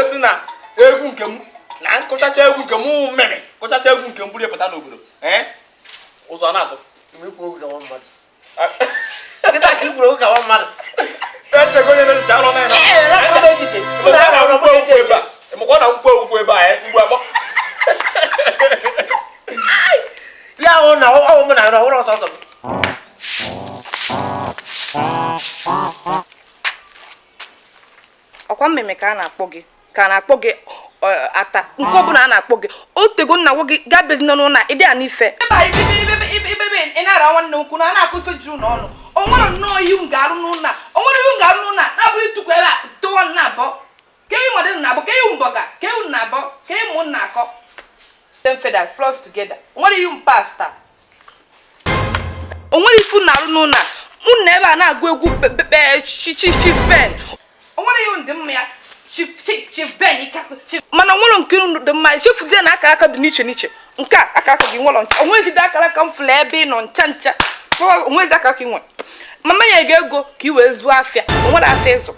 wee sị na egwu nke m na nkụchacha egwu nke m mmemme kụchacha egwu nke m buru pụta n'obodo ụzọ na-atụ echego onye na-ejicha alụ na emekwa na mkpu egwukwu ebe a ugbu akpọ ya hụ na ọwụ m na ọhụrụ ọsọsọ ọkwa mmemme ka a na-akpọ gị ata nke ọbụla a na-akpọ gị otego nna nwa gị gabeghị nọ n'ụlọ ịdị a n'ife ị na-ara nwanne ukwu na a na-akụ ife juru n'ọnụ o nwere nnọọ ihe m ga-arụ n'ụlọ na-abụrụ ịtụkwu ebe a tụwa nna abụọ ka eyi mmadụ na abụọ ka eyi mbọga ka ewu na abụọ ka eyi mụ nna akọ them feathers floss together o nwere ihe pasta o nwere ifu na-arụ n'ụlọ unu ebe a na-agụ egwu chifen o nwere ihe ndị mma ya mana nwere nke dị mma chefuzie na aka dị n'iche n'iche nke a aka gị nwere ncha onwezide akara aka m fụlụ ebe ị nọ ncha onwezi aka ka ị nwere mama ya ga-ego ka ị wee zuo afịa o nwere afịa ịzụ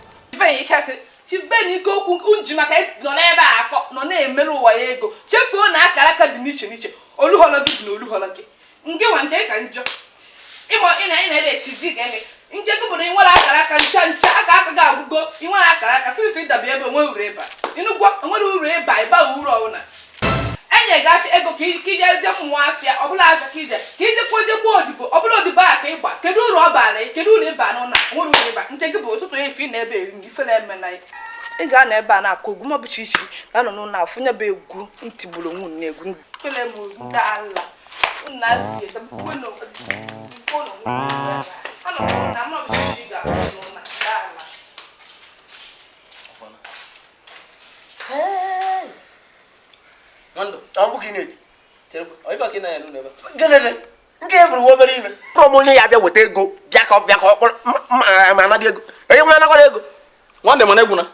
chiben ike okwu nji maka nọ n'ebe a akọ nọ na-emerụ ụwa ya ego chefuo na akara aka dị n'iche n'iche oluhọlọ gị dị na oluhọlọ gị nke nwa nke ka njọ ịmụ ị na-ebe echizi ga-eme nke gị bụ na ị nwere akara aka ncha aka gị agwụgo ị nwere akara aka sisi ịdaba ebe onwe uru ịba ịnụgwọ onwere uru ịba uru ọbụla enye gasị ego ka ije mmụọ afịa ọbụla afịa ka ijekwa odibo ọbụla odibo a ka ịgba kedu uru ọ bara kedu uru ịba n'ụlọ nwere uru ịba nke gị bụ ụtụtụ efe ị na-ebe eri na ifere eme na ị ga na ebe a na-akụ egwu ma ọbụcha ichi ga-anọ n'ụlọ afụnye bụ egwu ntigburu onwe na egwu fere m ndị ala nke efuru obere ime onye ya bịa weta ego bịa ka ọkpọrọ ma anadị ego onye nwe anakwara ego nwanne mana egwu na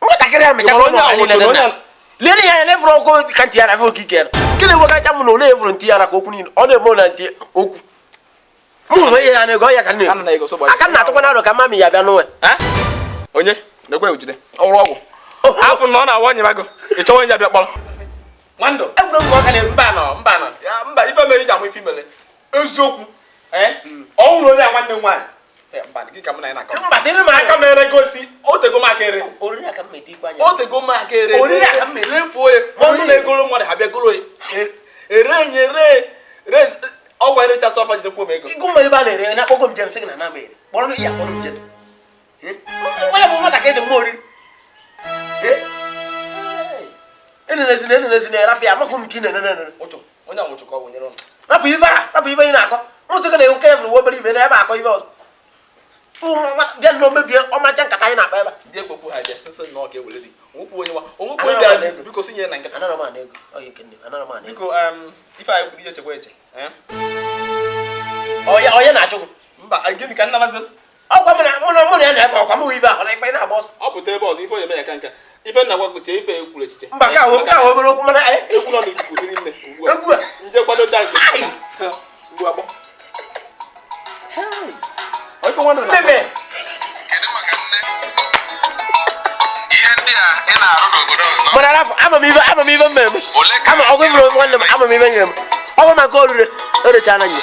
nwatakịrị ya mechara lere ya na efuru ọkụ ka ntị ya na afọ okike ya nke na-enwegacha m na ole efuru ntị ya na ka okwu niile ọ na-eme na ntị okwu mụ nwe ihe ya na ego ya ka aka na-atụkwa na ka mami ya bịa n'ụwa onye na-ekwe ejide ọrụ ọgwụ afọ na ọ na-awa nyemago ị chọwa onye ya bịa kpọrọ nwandụ egwuregwu ọka na mba ife mere iji amụ ife imere eziokwu ọnwụrụ onye a nwanne m nwaanyị gị ka m na ya na-akọ aka mere gosi otego m aka ere refuo ya ọnụ na-egoro mmadụ ha bịa goro ya ere nye re ọgwa erechasị ọfa jidekwa m ego ịgụ mma ebe a na-ere na akpọgo m jem sị gị na na mere kpọrọ ya kpọrọ m jem onye bụ nwatakịrị dị mma oriri enenezi na-erafe ya amakụ m nke ị na-enene onye anwụchụ ka ọ bụ nyere ọnụ rapụ ibe ị na-akọ nwụtụgo na nke efuru obere ibe na ebe akọ ibe ọzọ bịa na omebie ọmacha nkata anyị na-akpa ebe dị ekpokwu ha bịa sịsị na ọ ga-ewere dị onwekwu onye bịara biko si nye na nkata biko ife anyị kwuru ihe chekwa eche onye na-achụgụ mba gịnị ka nnabazi ọkwa mụ na ya na-ebe ọkwa m ibe ahụ na ikpe na-agba ọsọ ọ pụta ebe ọzọ ife onye eme ya ka nka ife nna gwagoche ife ekwuru echiche mba ka ahụ obere okwu mana egwu nọ n'ikuku hiri nne egwu a nje kwadocha nke mgbu agbọ ife nwanne na mmemme mana arafụ amamive mmemme ama ọgụ ifuru nwanne m amamive nyere m ọgwụ maka orire erecha anya